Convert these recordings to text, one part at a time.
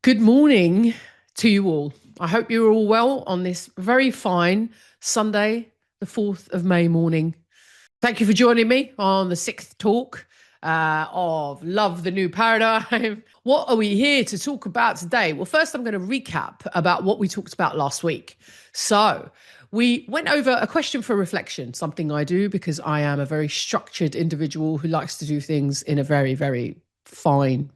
Good morning to you all. I hope you're all well on this very fine Sunday, the 4th of May morning. Thank you for joining me on the sixth talk of Love the New Paradigm. What are we here to talk about today? Well, first, I'm going to recap about what we talked about last week. So, we went over a question for reflection, something I do because I am a very structured individual who likes to do things in a very, very fine,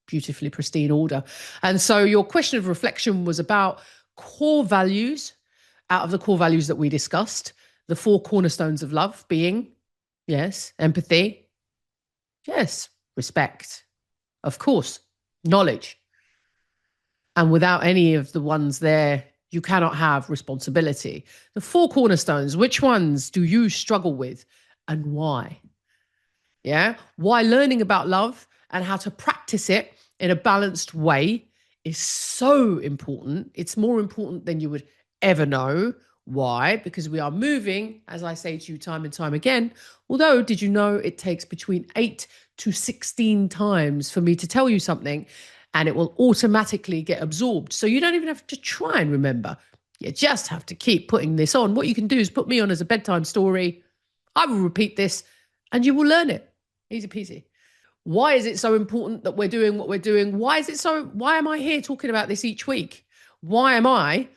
beautifully pristine order. And so your question of reflection was about core values. Out of the core values that we discussed, the four cornerstones of love being, yes, empathy, yes, respect, of course, knowledge. And without any of the ones there, you cannot have responsibility. The four cornerstones, which ones do you struggle with and why? Yeah, why learning about love and how to practice it in a balanced way is so important. It's more important than you would ever know. Why? Because we are moving, as I say to you time and time again, although did you know it takes between 8 to 16 times for me to tell you something and it will automatically get absorbed. So you don't even have to try and remember. You just have to keep putting this on. What you can do is put me on as a bedtime story. I will repeat this and you will learn it. Easy peasy. Why is it so important that we're doing what we're doing? Why am I here talking about this each week? Why am I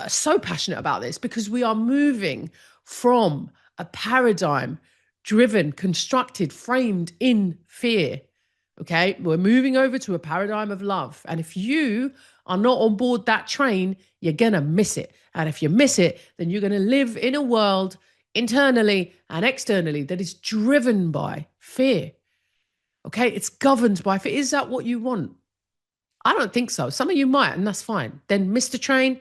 so passionate about this? Because we are moving from a paradigm driven, constructed, framed in fear. Okay, we're moving over to a paradigm of love. And if you are not on board that train, you're going to miss it. And if you miss it, then you're going to live in a world internally and externally that is driven by fear. Okay, it's governed by fear. Is that what you want? I don't think so. Some of you might, and that's fine. Then miss the train,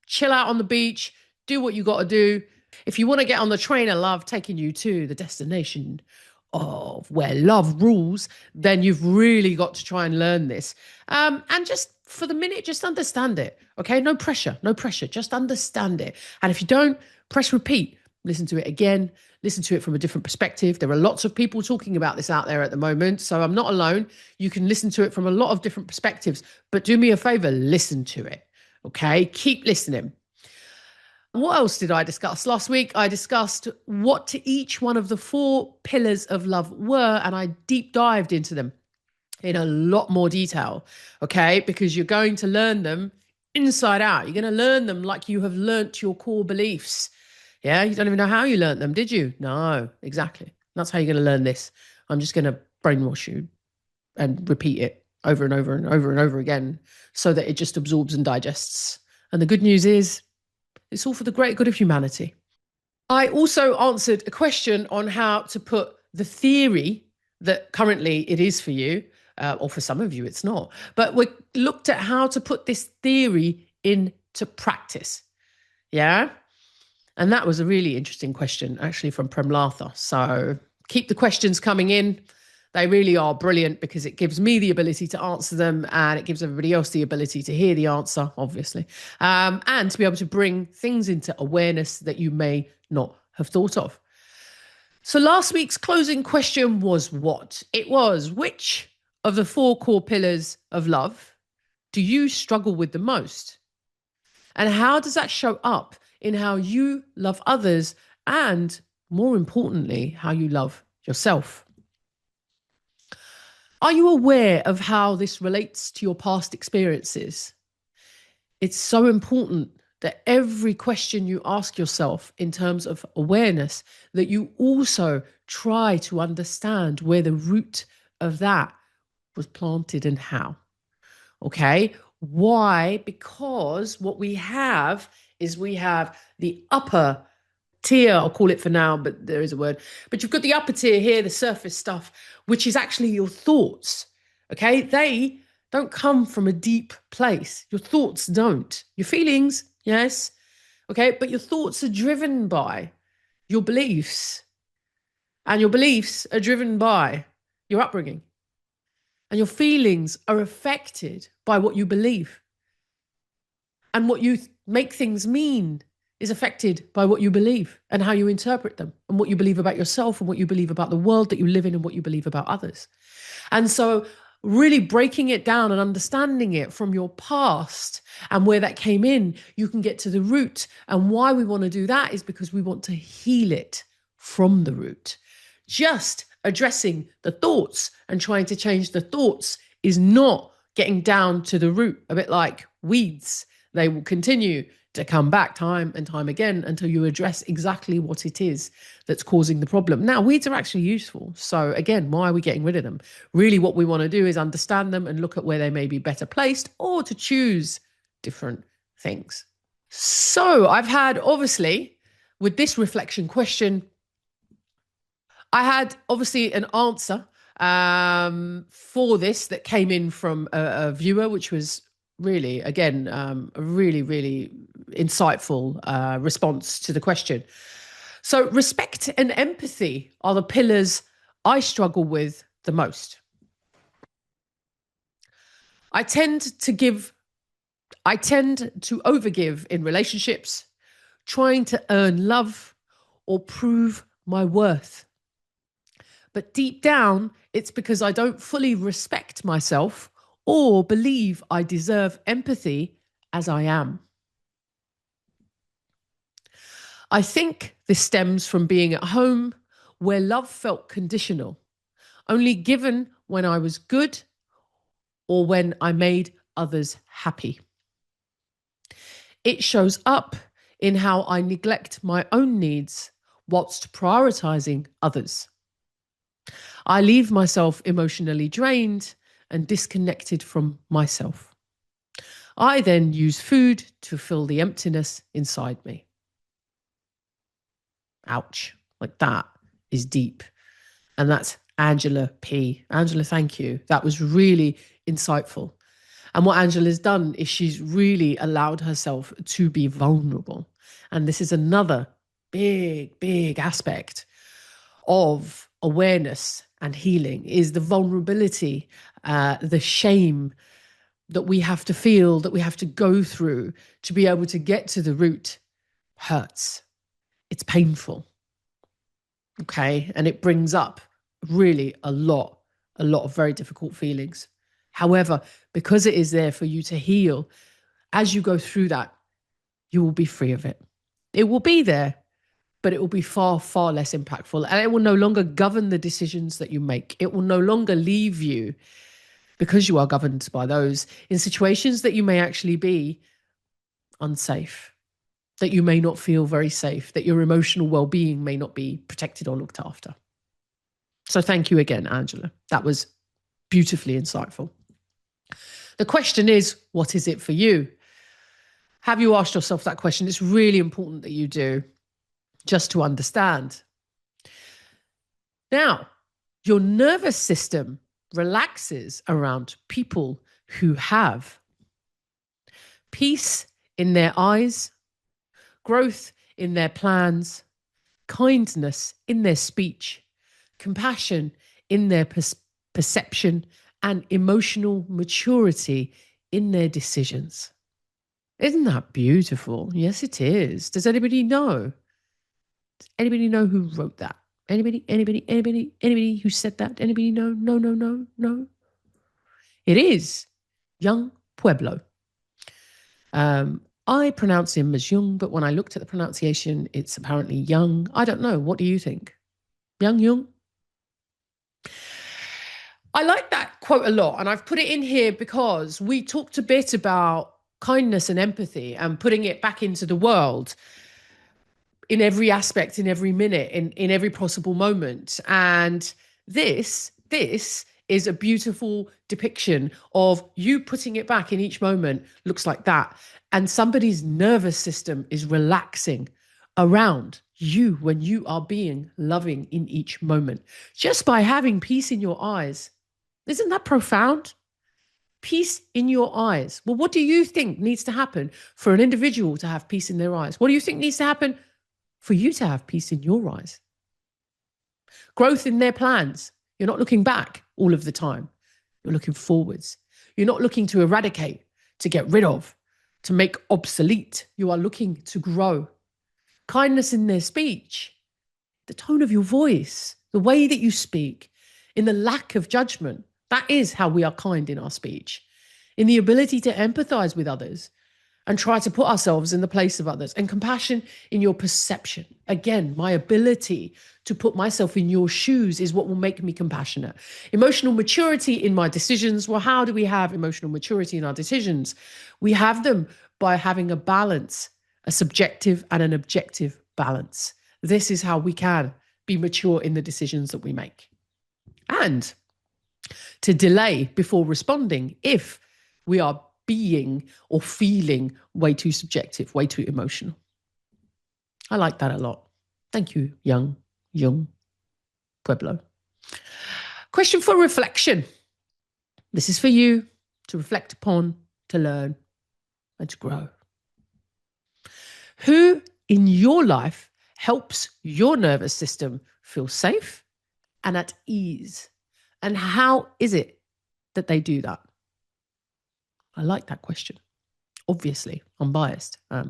chill out on the beach, do what you got to do. If you want to get on the train of love taking you to the destination of where love rules, then you've really got to try and learn this. And just for the minute, just understand it. Okay, no pressure, no pressure. Just understand it. And if you don't, press repeat. Listen to it again. Listen to it from a different perspective. There are lots of people talking about this out there at the moment, so I'm not alone. You can listen to it from a lot of different perspectives, but do me a favor, listen to it. Okay, keep listening. What else did I discuss? Last week, I discussed what each one of the four pillars of love were, and I deep dived into them in a lot more detail, okay? Because you're going to learn them inside out. You're going to learn them like you have learnt your core beliefs. Yeah, you don't even know how you learnt them, did you? No, exactly. That's how you're going to learn this. I'm just going to brainwash you and repeat it over and over and over and over again so that it just absorbs and digests. And the good news is it's all for the great good of humanity. I also answered a question on how to put the theory that currently it is for you, or for some of you it's not, but we looked at how to put this theory into practice. Yeah? And that was a really interesting question, actually, from Premlatha. So keep the questions coming in. They really are brilliant because it gives me the ability to answer them and it gives everybody else the ability to hear the answer, obviously, and to be able to bring things into awareness that you may not have thought of. So last week's closing question was what? It was, which of the four core pillars of love do you struggle with the most? And how does that show up in how you love others and, more importantly, how you love yourself? Are you aware of how this relates to your past experiences? It's so important that every question you ask yourself in terms of awareness, that you also try to understand where the root of that was planted and how. Okay? Why? Because what we have is we have the upper tier, I'll call it for now, but there is a word. But you've got the upper tier here, the surface stuff, which is actually your thoughts. Okay? They don't come from a deep place. Your thoughts don't. Your feelings, yes. Okay? But your thoughts are driven by your beliefs. And your beliefs are driven by your upbringing. And your feelings are affected by what you believe. And what you make things mean is affected by what you believe and how you interpret them and what you believe about yourself and what you believe about the world that you live in and what you believe about others. And so really breaking it down and understanding it from your past and where that came in, you can get to the root. And why we want to do that is because we want to heal it from the root. Just addressing the thoughts and trying to change the thoughts is not getting down to the root. A bit like weeds, they will continue to come back time and time again until you address exactly what it is that's causing the problem. Now, weeds are actually useful. So again, why are we getting rid of them? Really, what we want to do is understand them and look at where they may be better placed or to choose different things. So I've had, obviously, with this reflection question, I had obviously an answer for this that came in from a viewer, which was really, again, a really, really insightful response to the question. So respect and empathy are the pillars I struggle with the most. I tend to overgive in relationships, trying to earn love or prove my worth. But deep down, it's because I don't fully respect myself or believe I deserve empathy as I am. I think this stems from being at home where love felt conditional, only given when I was good or when I made others happy. It shows up in how I neglect my own needs whilst prioritizing others. I leave myself emotionally drained and disconnected from myself. I then use food to fill the emptiness inside me. Ouch, like that is deep. And that's Angela P. Angela, thank you. That was really insightful. And what Angela's done is she's really allowed herself to be vulnerable. And this is another big, big aspect of awareness and healing, is the vulnerability, the shame that we have to feel, that we have to go through to be able to get to the root. Hurts. It's painful. Okay. And it brings up really a lot of very difficult feelings. However, because it is there for you to heal, as you go through that, you will be free of it. It will be there, but it will be far, far less impactful. And it will no longer govern the decisions that you make. It will no longer leave you, because you are governed by those, in situations that you may actually be unsafe, that you may not feel very safe, that your emotional well-being may not be protected or looked after. So thank you again, Angela. That was beautifully insightful. The question is, what is it for you? Have you asked yourself that question? It's really important that you do, just to understand. Now, your nervous system relaxes around people who have peace in their eyes, growth in their plans, kindness in their speech, compassion in their perception, and emotional maturity in their decisions. Isn't that beautiful? Yes, it is. Does anybody know? Does anybody know who wrote that? Anybody who said that? Anybody know? No. It is young Pueblo. I pronounce him as Jung, but when I looked at the pronunciation, it's apparently Young. I don't know. What do you think? Young? I like that quote a lot, and I've put it in here because we talked a bit about kindness and empathy and putting it back into the world in every aspect, in every minute, in every possible moment. And this is a beautiful depiction of you putting it back in each moment. Looks like that. And somebody's nervous system is relaxing around you when you are being loving in each moment, just by having peace in your eyes. Isn't that profound? Peace in your eyes. Well, what do you think needs to happen for an individual to have peace in their eyes? What do you think needs to happen for you to have peace in your eyes? Growth in their plans. You're not looking back all of the time. You're looking forwards. You're not looking to eradicate, to get rid of, to make obsolete. You are looking to grow. Kindness in their speech, the tone of your voice, the way that you speak, in the lack of judgment. That is how we are kind in our speech, in the ability to empathize with others and try to put ourselves in the place of others, and compassion in your perception. Again, my ability to put myself in your shoes is what will make me compassionate. Emotional maturity in my decisions. Well, how do we have emotional maturity in our decisions? We have them by having a balance, a subjective and an objective balance. This is how we can be mature in the decisions that we make. And to delay before responding if we are being or feeling way too subjective, way too emotional. I like that a lot. Thank you, young Pueblo. Question for reflection. This is for you to reflect upon, to learn, and to grow. Who in your life helps your nervous system feel safe and at ease? And how is it that they do that? I like that question. Obviously, I'm biased. I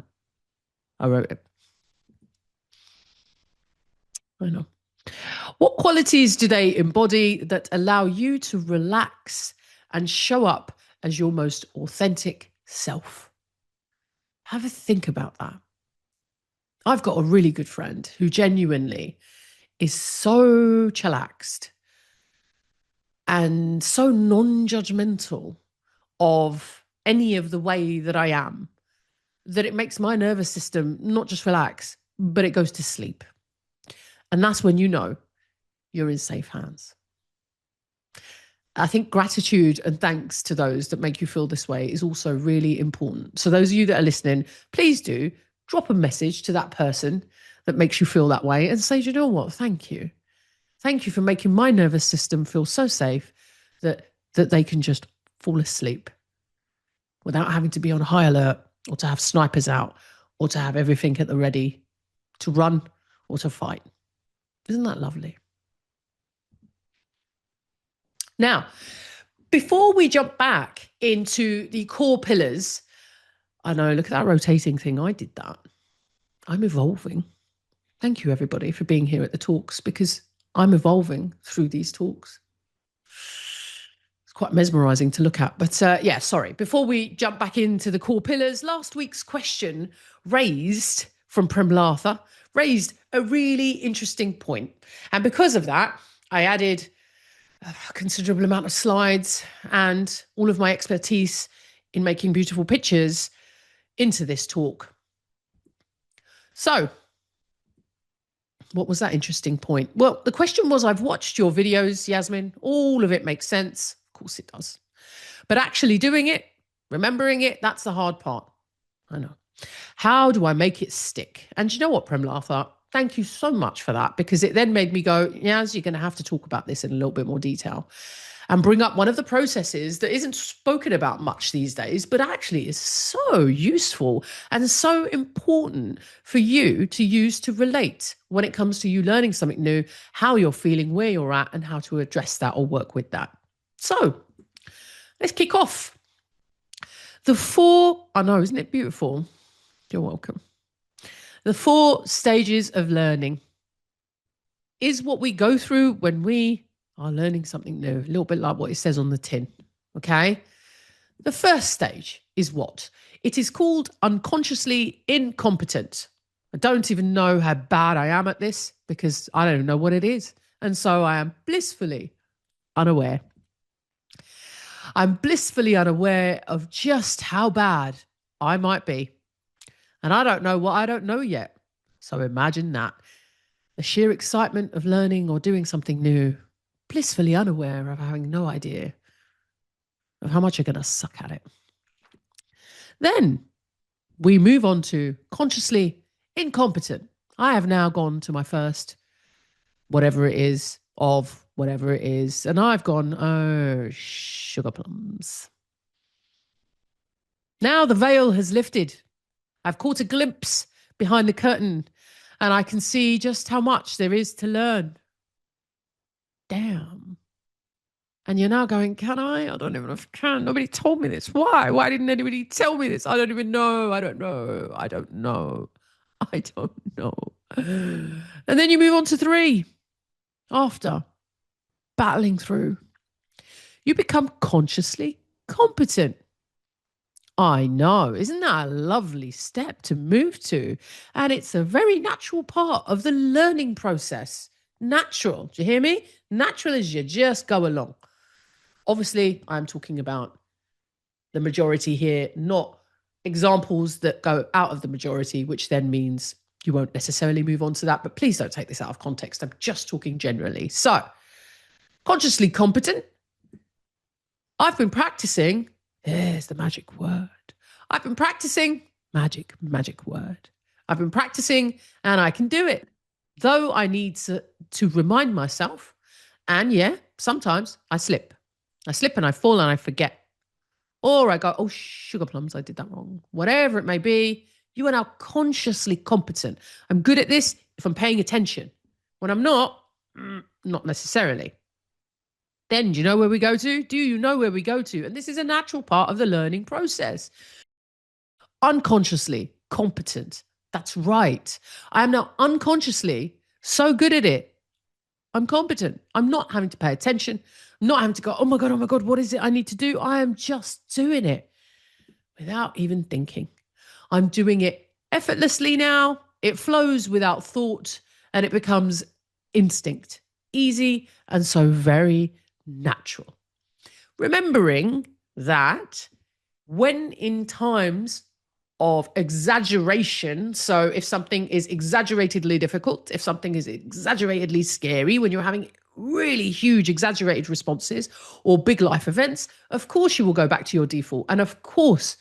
wrote it. I know. What qualities do they embody that allow you to relax and show up as your most authentic self? Have a think about that. I've got a really good friend who genuinely is so chillaxed and so non-judgmental of any of the way that I am, that it makes my nervous system not just relax, but it goes to sleep. And that's when you know you're in safe hands. I think gratitude and thanks to those that make you feel this way is also really important. So those of you that are listening, please do drop a message to that person that makes you feel that way and say, do you know what? Thank you. Thank you for making my nervous system feel so safe that they can just fall asleep without having to be on high alert or to have snipers out or to have everything at the ready to run or to fight. Isn't that lovely? Now, before we jump back into the core pillars, I know, look at that rotating thing. I did that. I'm evolving. Thank you, everybody, for being here at the talks, because I'm evolving through these talks. It's quite mesmerizing to look at. But yeah, sorry. Before we jump back into the core pillars, last week's question raised from Premlatha raised a really interesting point. And because of that, I added a considerable amount of slides and all of my expertise in making beautiful pictures into this talk. So, what was that interesting point? Well, the question was, I've watched your videos, Yasmin. All of it makes sense. Of course it does. But actually doing it, remembering it, that's the hard part. I know. How do I make it stick? And you know what, Premlatha? Thank you so much for that, because it then made me go, Yazz, you're going to have to talk about this in a little bit more detail and bring up one of the processes that isn't spoken about much these days, but actually is so useful and so important for you to use to relate when it comes to you learning something new, how you're feeling, where you're at, and how to address that or work with that. So let's kick off. The four, I know, isn't it beautiful? You're welcome. The 4 stages of learning is what we go through when we are learning something new, a little bit like what it says on the tin, okay? The first stage is what? It is called unconsciously incompetent. I don't even know how bad I am at this because I don't know what it is. And so I am blissfully unaware. I'm blissfully unaware of just how bad I might be. And I don't know what I don't know yet. So imagine that. The sheer excitement of learning or doing something new, blissfully unaware of having no idea of how much you're going to suck at it. Then we move on to consciously incompetent. I have now gone to my first whatever it is of whatever it is. And I've gone, oh, sugar plums. Now the veil has lifted. I've caught a glimpse behind the curtain and I can see just how much there is to learn. Damn. And you're now going, can I? I don't even know if I can. Nobody told me this. Why? Why didn't anybody tell me this? I don't even know. I don't know. I don't know. I don't know. And then you move on to 3 after battling through. You become consciously competent. I know. Isn't that a lovely step to move to? And it's a very natural part of the learning process. Natural. Do you hear me? Natural as you just go along. Obviously, I'm talking about the majority here, not examples that go out of the majority, which then means you won't necessarily move on to that. But please don't take this out of context. I'm just talking generally. So, consciously competent. I've been practicing. There's the magic word. I've been practicing. Magic word. I've been practicing and I can do it. Though I need to remind myself. And yeah, sometimes I slip. I slip and I fall and I forget. Or I go, oh, sugar plums, I did that wrong. Whatever it may be, you are now consciously competent. I'm good at this if I'm paying attention. When I'm not necessarily. Then do you know where we go to? Do you know where we go to? And this is a natural part of the learning process. Unconsciously competent. That's right. I am now unconsciously so good at it. I'm competent. I'm not having to pay attention. I'm not having to go, oh my God, what is it I need to do? I am just doing it without even thinking. I'm doing it effortlessly now. It flows without thought and it becomes instinct, easy, and so very natural. Remembering that when in times of exaggeration, so if something is exaggeratedly difficult, if something is exaggeratedly scary, when you're having really huge exaggerated responses or big life events, of course you will go back to your default. And of course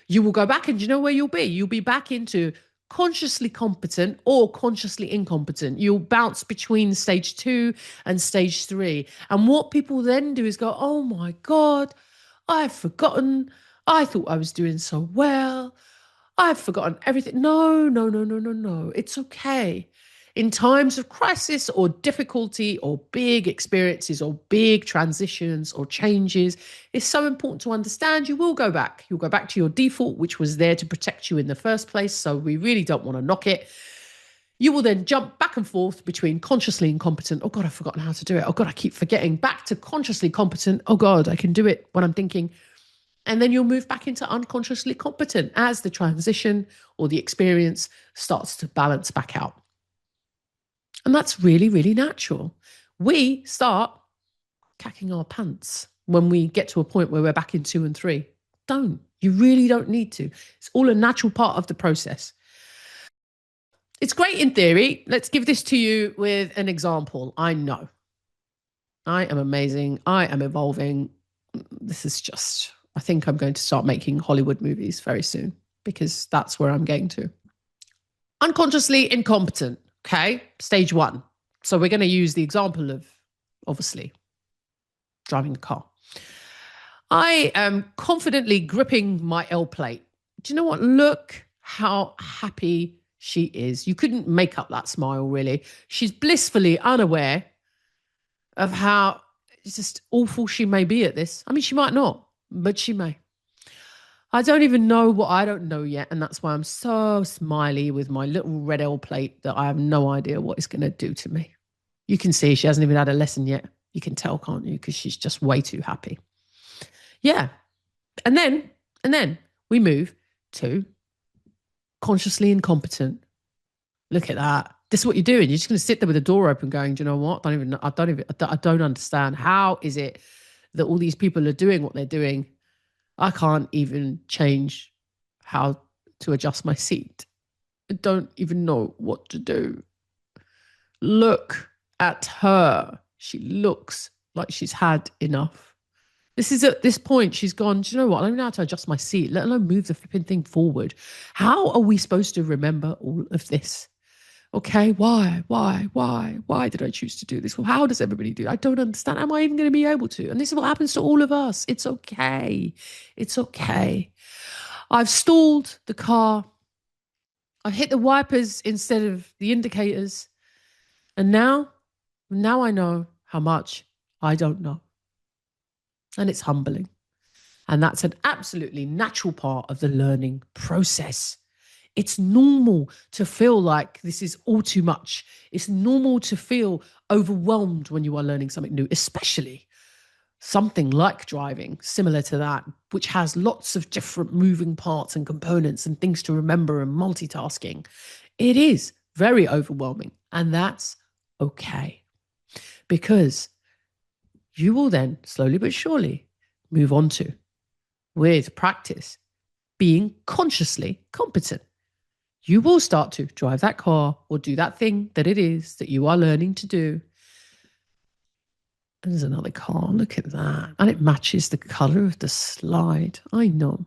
you will go back and you know where you'll be? You'll be back into consciously competent or consciously incompetent. You'll bounce between stage 2 and stage 3. And what people then do is go, oh my God, I've forgotten. I thought I was doing so well. I've forgotten everything. No. It's okay. In times of crisis or difficulty or big experiences or big transitions or changes, it's so important to understand you will go back. You'll go back to your default, which was there to protect you in the first place. So we really don't want to knock it. You will then jump back and forth between consciously incompetent. Oh God, I've forgotten how to do it. Oh God, I keep forgetting. Back to consciously competent. Oh God, I can do it when I'm thinking. And then you'll move back into unconsciously competent as the transition or the experience starts to balance back out. And that's really, really natural. We start cacking our pants when we get to a point where we're back in 2 and 3. Don't. You really don't need to. It's all a natural part of the process. It's great in theory. Let's give this to you with an example. I know. I am amazing. I am evolving. This is just, I think I'm going to start making Hollywood movies very soon because that's where I'm getting to. Unconsciously incompetent. Okay, stage 1. So we're going to use the example of, obviously, driving a car. I am confidently gripping my L plate. Do you know what? Look how happy she is. You couldn't make up that smile, really. She's blissfully unaware of how just awful she may be at this. I mean, she might not, but she may. I don't even know what I don't know yet. And that's why I'm so smiley with my little red L plate that I have no idea what it's going to do to me. You can see she hasn't even had a lesson yet. You can tell, can't you? Because she's just way too happy. Yeah. And then we move to consciously incompetent. Look at that. This is what you're doing. You're just going to sit there with the door open going, do you know what? I don't understand. How is it that all these people are doing what they're doing? I can't even change how to adjust my seat. I don't even know what to do. Look at her. She looks like she's had enough. This is at this point, she's gone, do you know what? I don't know how to adjust my seat, let alone move the flipping thing forward. How are we supposed to remember all of this? Okay, why did I choose to do this? Well, how does everybody do it? I don't understand. Am I even going to be able to? And this is what happens to all of us. It's okay. It's okay. I've stalled the car. I've hit the wipers instead of the indicators. And now I know how much I don't know. And it's humbling. And that's an absolutely natural part of the learning process. It's normal to feel like this is all too much. It's normal to feel overwhelmed when you are learning something new, especially something like driving, similar to that, which has lots of different moving parts and components and things to remember and multitasking, it is very overwhelming. And that's okay, because you will then slowly but surely move on to, with practice, being consciously competent. You will start to drive that car or do that thing that it is that you are learning to do. And there's another car. Look at that. And it matches the color of the slide. I know.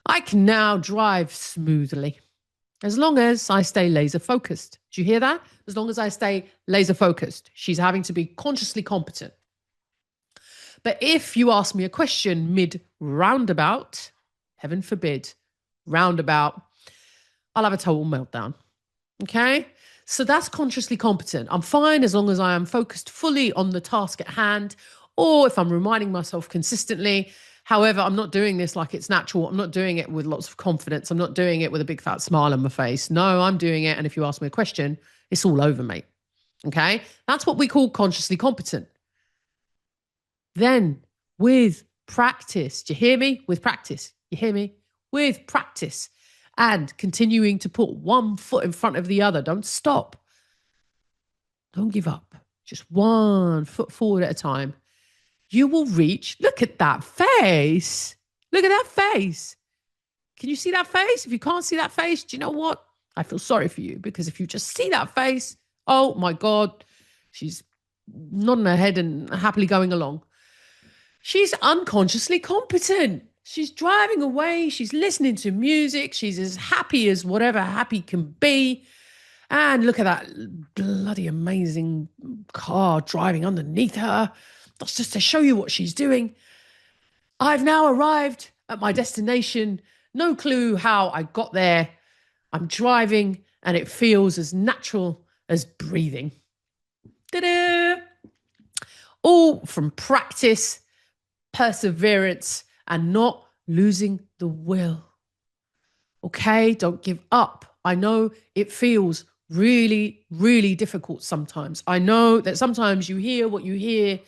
I can now drive smoothly as long as I stay laser focused. Do you hear that? As long as I stay laser focused. She's having to be consciously competent. But if you ask me a question mid roundabout, heaven forbid, roundabout, I'll have a total meltdown. Okay? So that's consciously competent. I'm fine as long as I am focused fully on the task at hand, or if I'm reminding myself consistently. However, I'm not doing this like it's natural. I'm not doing it with lots of confidence. I'm not doing it with a big fat smile on my face. No, I'm doing it. And if you ask me a question, it's all over, mate. Okay? That's what we call consciously competent. Then with practice, do you hear me? With practice, you hear me? With practice and continuing to put one foot in front of the other. Don't stop. Don't give up. Just one foot forward at a time. You will reach. Look at that face. Look at that face. Can you see that face? If you can't see that face, do you know what? I feel sorry for you, because if you just see that face, oh my God, she's nodding her head and happily going along. She's unconsciously competent. She's driving away. She's listening to music. She's as happy as whatever happy can be. And look at that bloody amazing car driving underneath her. That's just to show you what she's doing. I've now arrived at my destination. No clue how I got there. I'm driving and it feels as natural as breathing. Ta-da! All from practice, perseverance, and not losing the will. Okay, don't give up. I know it feels really, really difficult sometimes. I know that sometimes you hear what you hear,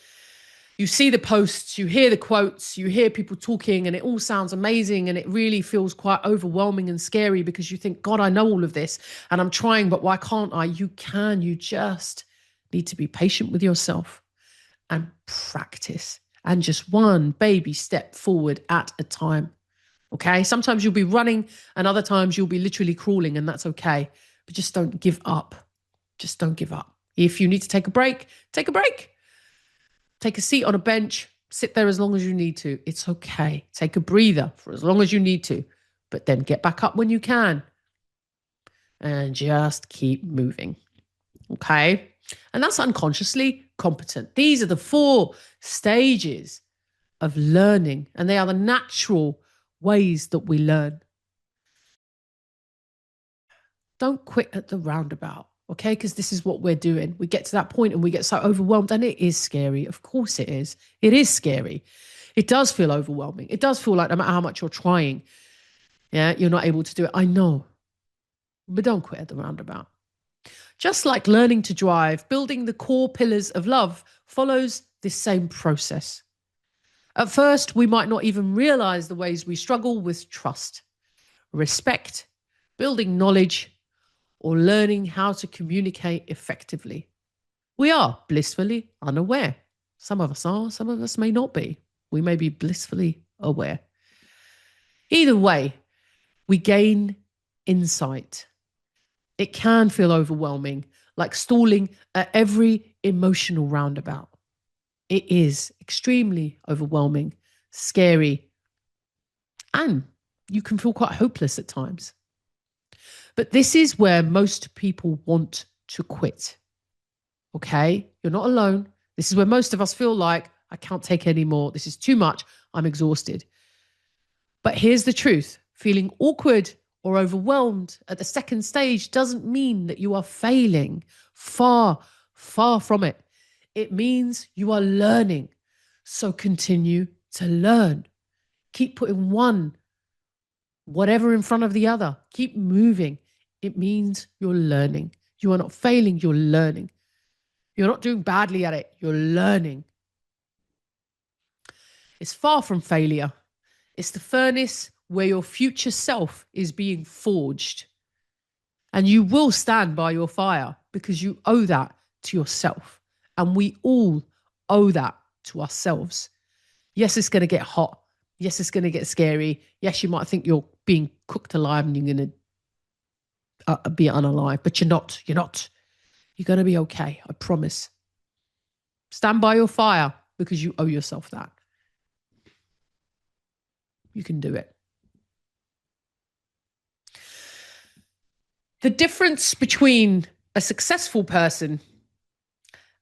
you see the posts, you hear the quotes, you hear people talking, and it all sounds amazing, and it really feels quite overwhelming and scary, because you think, God, I know all of this and I'm trying, but why can't I? You can. You just need to be patient with yourself and practice, and just one baby step forward at a time. Okay. Sometimes you'll be running and other times you'll be literally crawling, and that's okay. But just don't give up. Just don't give up. If you need to take a break, take a break. Take a seat on a bench, sit there as long as you need to. It's okay. Take a breather for as long as you need to, but then get back up when you can and just keep moving. Okay. And that's unconsciously competent. These are the 4 stages of learning, and they are the natural ways that we learn. Don't quit at the roundabout, okay? Because this is what we're doing. We get to that point and we get so overwhelmed, and it is scary. Of course it is. It is scary. It does feel overwhelming. It does feel like no matter how much you're trying, yeah, you're not able to do it. I know. But don't quit at the roundabout. Just like learning to drive, building the core pillars of love follows this same process. At first, we might not even realize the ways we struggle with trust, respect, building knowledge, or learning how to communicate effectively. We are blissfully unaware. Some of us are, some of us may not be. We may be blissfully aware. Either way, we gain insight. It can feel overwhelming, like stalling at every emotional roundabout. It is extremely overwhelming, scary, and you can feel quite hopeless at times. But this is where most people want to quit. Okay? You're not alone. This is where most of us feel like, I can't take any more. This is too much. I'm exhausted. But here's the truth. Feeling awkward or overwhelmed at the second stage doesn't mean that you are failing. Far, far from it. It means you are learning. So continue to learn. Keep putting whatever in front of the other. Keep moving. It means you're learning. You are not failing, you're learning. You're not doing badly at it, you're learning. It's far from failure. It's the furnace where your future self is being forged. And you will stand by your fire because you owe that to yourself. And we all owe that to ourselves. Yes, it's going to get hot. Yes, it's going to get scary. Yes, you might think you're being cooked alive and you're going to be unalive, but you're not. You're not. You're going to be okay. I promise. Stand by your fire because you owe yourself that. You can do it. The difference between a successful person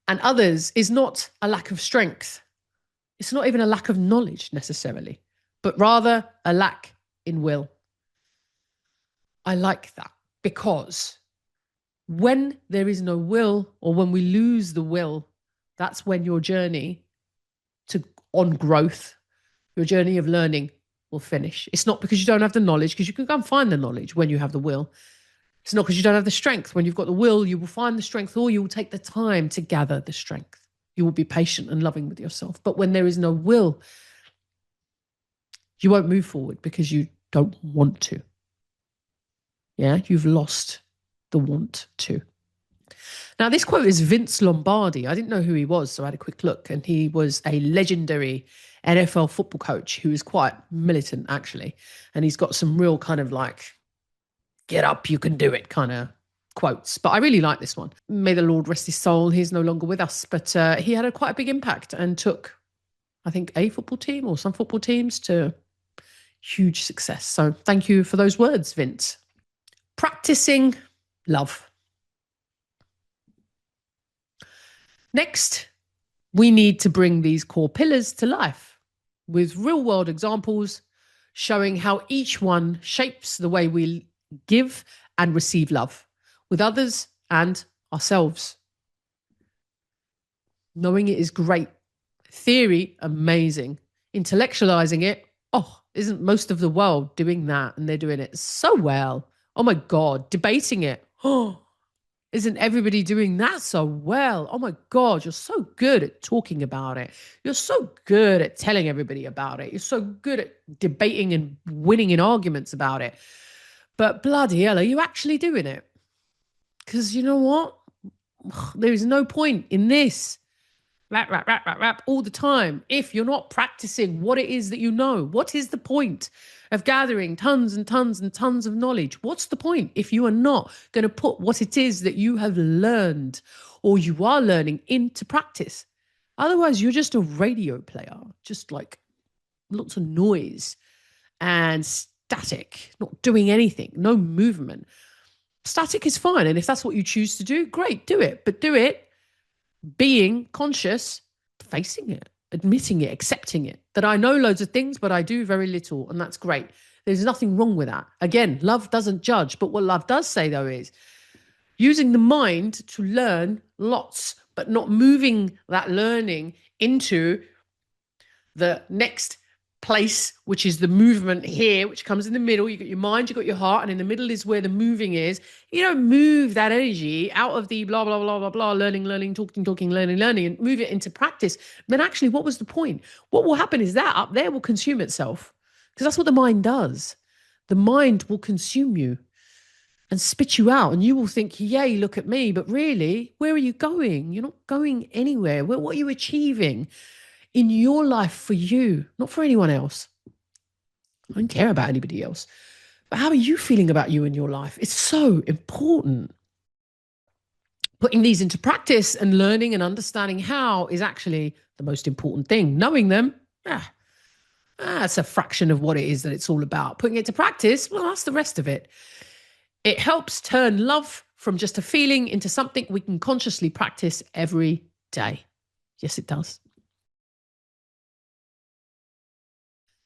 and others is not a lack of strength. It's not even a lack of knowledge necessarily, but rather a lack in will. I like that because when there is no will, or when we lose the will, that's when your journey on growth, your journey of learning will finish. It's not because you don't have the knowledge, because you can go and find the knowledge when you have the will. It's not because you don't have the strength. When you've got the will, you will find the strength, or you will take the time to gather the strength. You will be patient and loving with yourself. But when there is no will, you won't move forward because you don't want to. Yeah, you've lost the want to. Now, this quote is Vince Lombardi. I didn't know who he was, so I had a quick look. And he was a legendary NFL football coach who is quite militant, actually. And he's got some real kind of like, get up, you can do it kind of quotes. But I really like this one. May the Lord rest his soul. He's no longer with us. But he had quite a big impact and took, I think, a football team or some football teams to huge success. So thank you for those words, Vince. Practicing love. Next, we need to bring these core pillars to life with real-world examples showing how each one shapes the way we give and receive love with others and ourselves. Knowing it is great. Theory, amazing. Intellectualizing it, isn't most of the world doing that? And they're doing it so well. Oh my God, debating it. Isn't everybody doing that so well? Oh my God, you're so good at talking about it. You're so good at telling everybody about it. You're so good at debating and winning in arguments about it. But bloody hell, are you actually doing it? Because you know what? There is no point in this. Rap all the time. If you're not practicing what it is that you know, what is the point of gathering tons and tons and tons of knowledge? What's the point if you are not going to put what it is that you have learned or you are learning into practice? Otherwise, you're just a radio player, just like lots of noise and static, not doing anything, no movement. Static is fine. And if that's what you choose to do, great, do it. But do it being conscious, facing it, admitting it, accepting it, that I know loads of things, but I do very little. And that's great. There's nothing wrong with that. Again, love doesn't judge. But what love does say, though, is using the mind to learn lots, but not moving that learning into the next place, which is the movement here, which comes in the middle. You got your mind, you got your heart, and in the middle is where the moving is. You don't move that energy out of the blah, blah, blah, blah, blah, learning, talking, learning, and move it into practice. Then actually, what was the point? What will happen is that up there will consume itself, because that's what the mind does. The mind will consume you and spit you out, and you will think, yay, look at me. But really, where are you going? You're not going anywhere. What are you achieving in your life for you, not for anyone else? I don't care about anybody else. But how are you feeling about you in your life? It's so important. Putting these into practice and learning and understanding how is actually the most important thing. Knowing them, that's a fraction of what it is that it's all about. Putting it to practice, well, that's the rest of it. It helps turn love from just a feeling into something we can consciously practice every day. Yes, it does.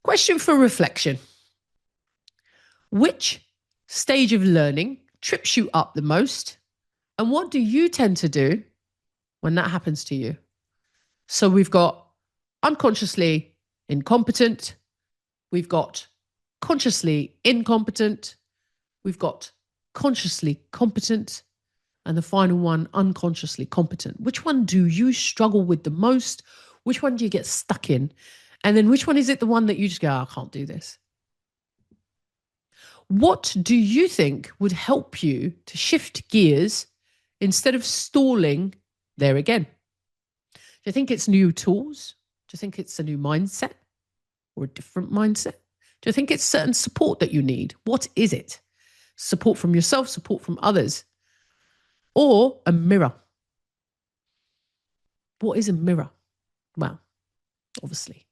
Question for reflection. Which stage of learning trips you up the most? And what do you tend to do when that happens to you? So we've got unconsciously incompetent. We've got consciously incompetent. We've got consciously competent. And the final one, unconsciously competent. Which one do you struggle with the most? Which one do you get stuck in? And then which one is it, the one that you just go, oh, I can't do this? What do you think would help you to shift gears instead of stalling there again? Do you think it's new tools? Do you think it's a new mindset or a different mindset? Do you think it's certain support that you need? What is it? Support from yourself, support from others, or a mirror? What is a mirror? Well, obviously,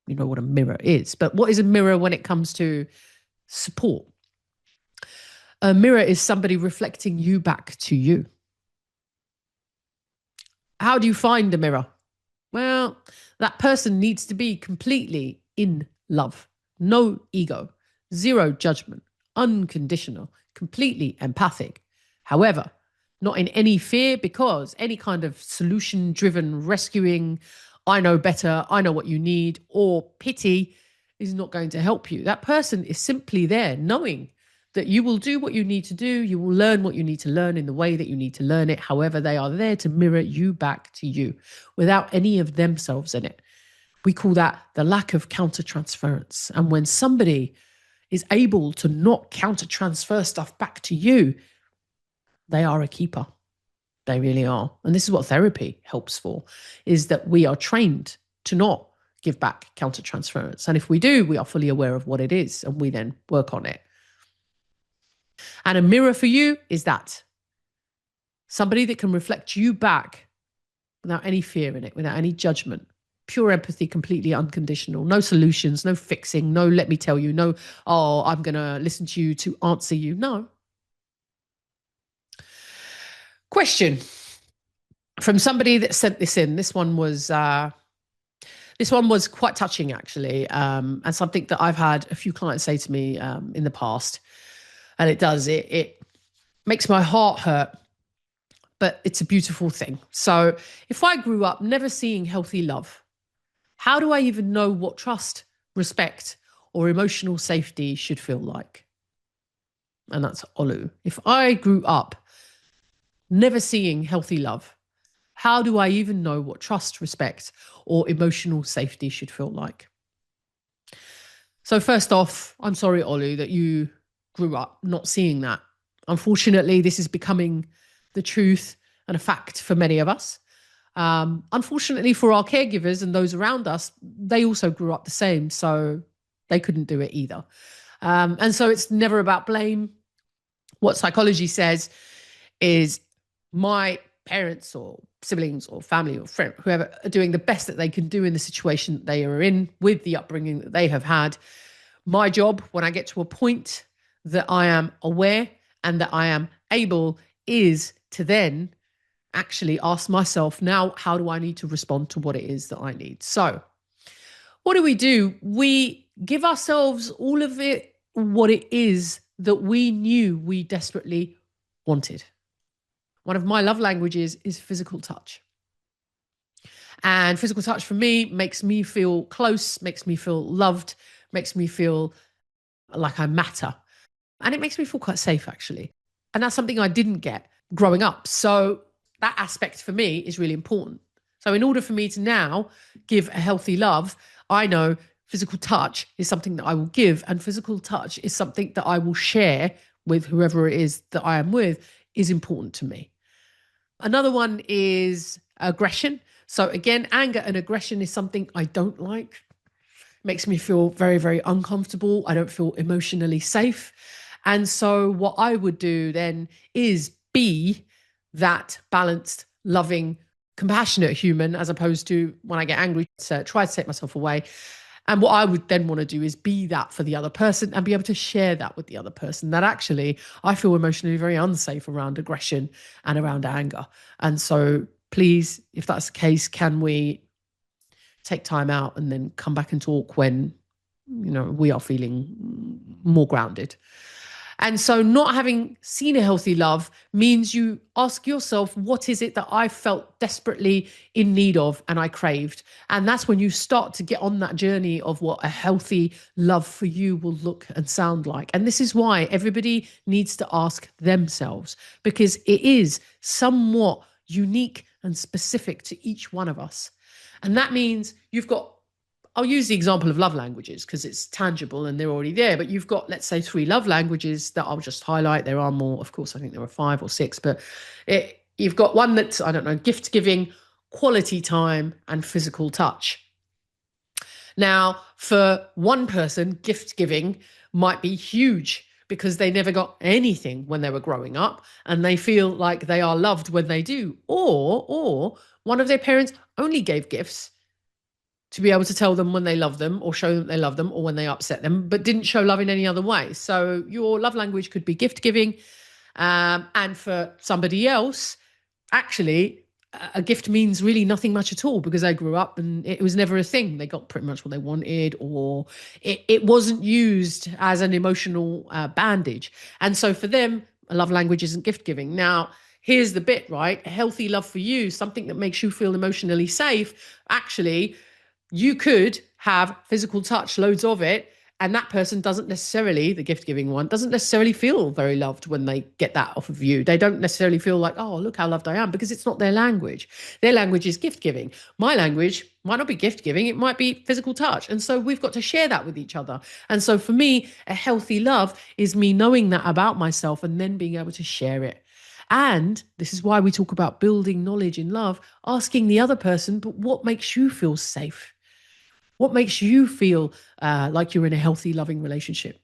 you know what a mirror is, but what is a mirror when it comes to support? A mirror is somebody reflecting you back to you. How do you find a mirror? Well, that person needs to be completely in love, no ego, zero judgment, unconditional, completely empathic. However, not in any fear, because any kind of solution driven rescuing, I know better, I know what you need, or pity is not going to help you. That person is simply there knowing that you will do what you need to do. You will learn what you need to learn in the way that you need to learn it. However, they are there to mirror you back to you without any of themselves in it. We call that the lack of countertransference. And when somebody is able to not countertransfer stuff back to you, they are a keeper. They really are. And this is what therapy helps for, is that we are trained to not give back countertransference. And if we do, we are fully aware of what it is and we then work on it. And a mirror for you is that somebody that can reflect you back without any fear in it, without any judgment, pure empathy, completely unconditional, no solutions, no fixing, no let me tell you, no, oh, I'm going to listen to you to answer you. No. Question from somebody that sent this in. This one was quite touching, actually, and something that I've had a few clients say to me in the past. And it makes my heart hurt, but it's a beautiful thing. So if I grew up never seeing healthy love, how do I even know what trust, respect, or emotional safety should feel like? And that's Olu. If I grew up never seeing healthy love, how do I even know what trust, respect, or emotional safety should feel like? So first off, I'm sorry, Olu, that you grew up not seeing that. Unfortunately, this is becoming the truth and a fact for many of us. Unfortunately for our caregivers and those around us, they also grew up the same, so they couldn't do it either. And so it's never about blame. What psychology says is my parents or siblings or family or friend, whoever, are doing the best that they can do in the situation that they are in with the upbringing that they have had. My job, when I get to a point that I am aware and that I am able, is to then actually ask myself, now, how do I need to respond to what it is that I need? So what do? We give ourselves all of it, what it is that we knew we desperately wanted. One of my love languages is physical touch. And physical touch for me makes me feel close, makes me feel loved, makes me feel like I matter. And it makes me feel quite safe, actually. And that's something I didn't get growing up. So that aspect for me is really important. So in order for me to now give a healthy love, I know physical touch is something that I will give, and physical touch is something that I will share with whoever it is that I am with, is important to me. Another one is aggression. So again, anger and aggression is something I don't like. It makes me feel very, very uncomfortable. I don't feel emotionally safe. And so what I would do then is be that balanced, loving, compassionate human, as opposed to when I get angry, try to take myself away. And what I would then want to do is be that for the other person and be able to share that with the other person, that actually I feel emotionally very unsafe around aggression and around anger. And so please, if that's the case, can we take time out and then come back and talk when, we are feeling more grounded? And so not having seen a healthy love means you ask yourself, what is it that I felt desperately in need of and I craved? And that's when you start to get on that journey of what a healthy love for you will look and sound like. And this is why everybody needs to ask themselves, because it is somewhat unique and specific to each one of us. And that means you've got I'll use the example of love languages because it's tangible and they're already there. But you've got, let's say, 3 love languages that I'll just highlight. There are more, of course, I think there are 5 or 6, but you've got one that's, I don't know, gift giving, quality time, and physical touch. Now, for one person, gift giving might be huge because they never got anything when they were growing up and they feel like they are loved when they do. Or one of their parents only gave gifts to be able to tell them when they love them or show them they love them or when they upset them, but didn't show love in any other way. So your love language could be gift giving. And for somebody else, actually, a gift means really nothing much at all because they grew up and it was never a thing. They got pretty much what they wanted, or it wasn't used as an emotional bandage. And so for them, a love language isn't gift giving. Now, here's the bit, right? A healthy love for you, something that makes you feel emotionally safe. Actually, you could have physical touch, loads of it, and that person doesn't necessarily, the gift giving one, doesn't necessarily feel very loved when they get that off of you. They don't necessarily feel like, oh, look how loved I am, because it's not their language. Their language is gift giving. My language might not be gift giving, it might be physical touch. And so we've got to share that with each other. And so for me, a healthy love is me knowing that about myself and then being able to share it. And this is why we talk about building knowledge in love, asking the other person, but what makes you feel safe? What makes you feel like you're in a healthy, loving relationship?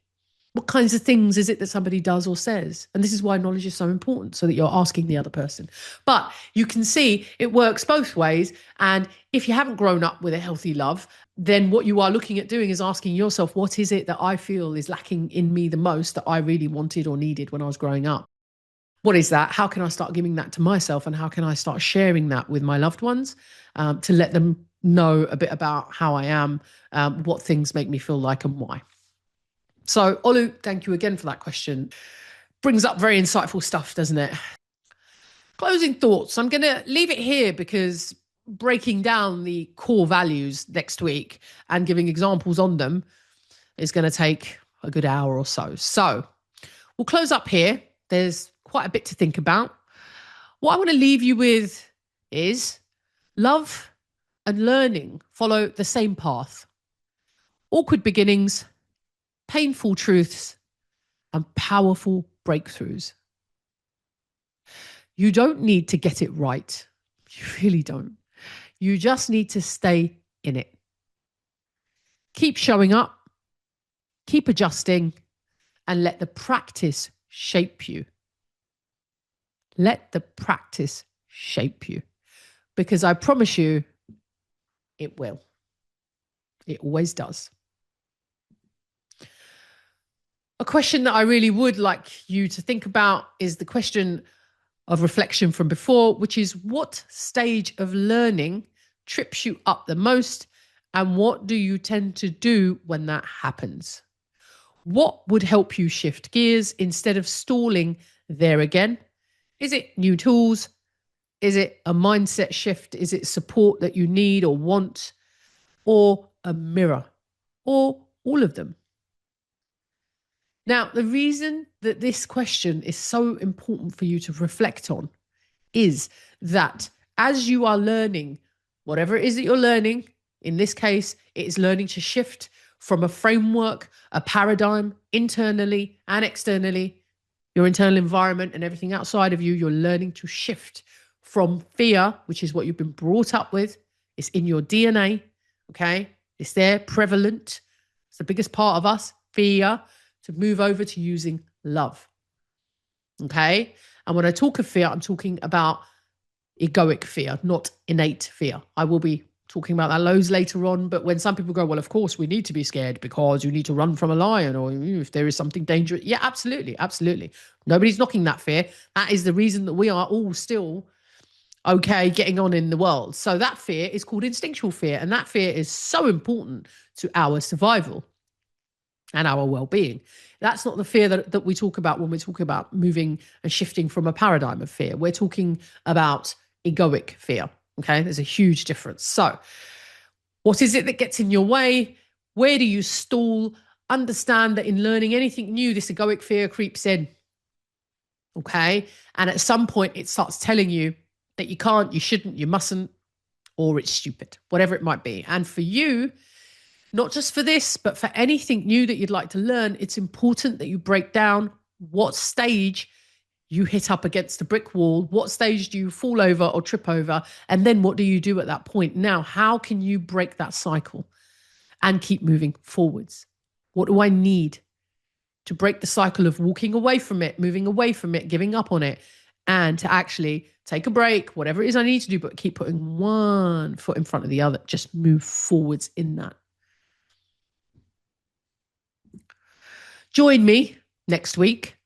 What kinds of things is it that somebody does or says? And this is why knowledge is so important, so that you're asking the other person. But you can see it works both ways. And if you haven't grown up with a healthy love, then what you are looking at doing is asking yourself, what is it that I feel is lacking in me the most that I really wanted or needed when I was growing up? What is that? How can I start giving that to myself? And how can I start sharing that with my loved ones to let them know a bit about how I am, what things make me feel like and why. So, Olu, thank you again for that question. Brings up very insightful stuff, doesn't it? Closing thoughts. I'm going to leave it here because breaking down the core values next week and giving examples on them is going to take a good hour or so. So we'll close up here. There's quite a bit to think about. What I want to leave you with is love and learning follow the same path. Awkward beginnings, painful truths, and powerful breakthroughs. You don't need to get it right. You really don't. You just need to stay in it. Keep showing up, keep adjusting, and let the practice shape you. Let the practice shape you. Because I promise you, it will. It always does. A question that I really would like you to think about is the question of reflection from before, which is what stage of learning trips you up the most and what do you tend to do when that happens? What would help you shift gears instead of stalling there again? Is it new tools? Is it a mindset shift? Is it support that you need or want? Or a mirror? Or all of them? Now, the reason that this question is so important for you to reflect on is that as you are learning, whatever it is that you're learning, in this case, it is learning to shift from a framework, a paradigm, internally and externally, your internal environment and everything outside of you, you're learning to shift from fear, which is what you've been brought up with. It's in your DNA, okay? It's there, prevalent. It's the biggest part of us, fear, to move over to using love, okay? And when I talk of fear, I'm talking about egoic fear, not innate fear. I will be talking about that loads later on, but when some people go, well, of course we need to be scared because you need to run from a lion or if there is something dangerous. Yeah, absolutely, absolutely. Nobody's knocking that fear. That is the reason that we are all still okay getting on in the world. So that fear is called instinctual fear, and that fear is so important to our survival and our well-being. That's not the fear that we talk about when we talk about moving and shifting from a paradigm of fear. We're talking about egoic fear. Okay, there's a huge difference. So what is it that gets in your way? Where do you stall? Understand that in learning anything new, this egoic fear creeps in. Okay, and at some point it starts telling you that you can't, you shouldn't, you mustn't, or it's stupid, whatever it might be. And for you, Not just for this, but for anything new that you'd like to learn, it's important that you break down what stage you hit up against a brick wall, what stage do you fall over or trip over, and then what do you do at that point? Now, how can you break that cycle and keep moving forwards? What do I need to break the cycle of walking away from it, moving away from it, giving up on it, and to actually take a break, whatever it is I need to do, but keep putting one foot in front of the other, just move forwards in that. Join me next week,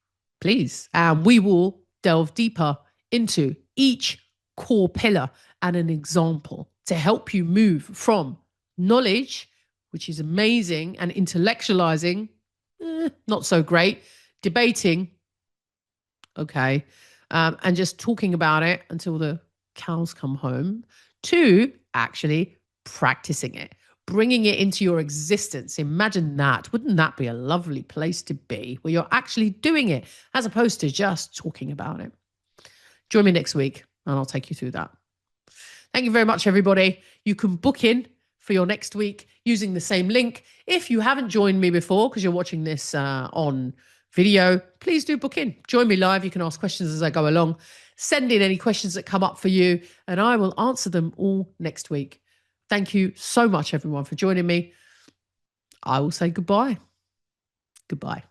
please, and we will delve deeper into each core pillar and an example to help you move from knowledge, which is amazing, and intellectualizing, not so great, debating, okay, and just talking about it until the cows come home, to actually practicing it, bringing it into your existence. Imagine that. Wouldn't that be a lovely place to be, where you're actually doing it as opposed to just talking about it? Join me next week and I'll take you through that. Thank you very much, everybody. You can book in for your next week using the same link. If you haven't joined me before, because you're watching this on video, please do book in. Join me live. You can ask questions as I go along. Send in any questions that come up for you, and I will answer them all next week. Thank you so much, everyone, for joining me. I will say goodbye. Goodbye.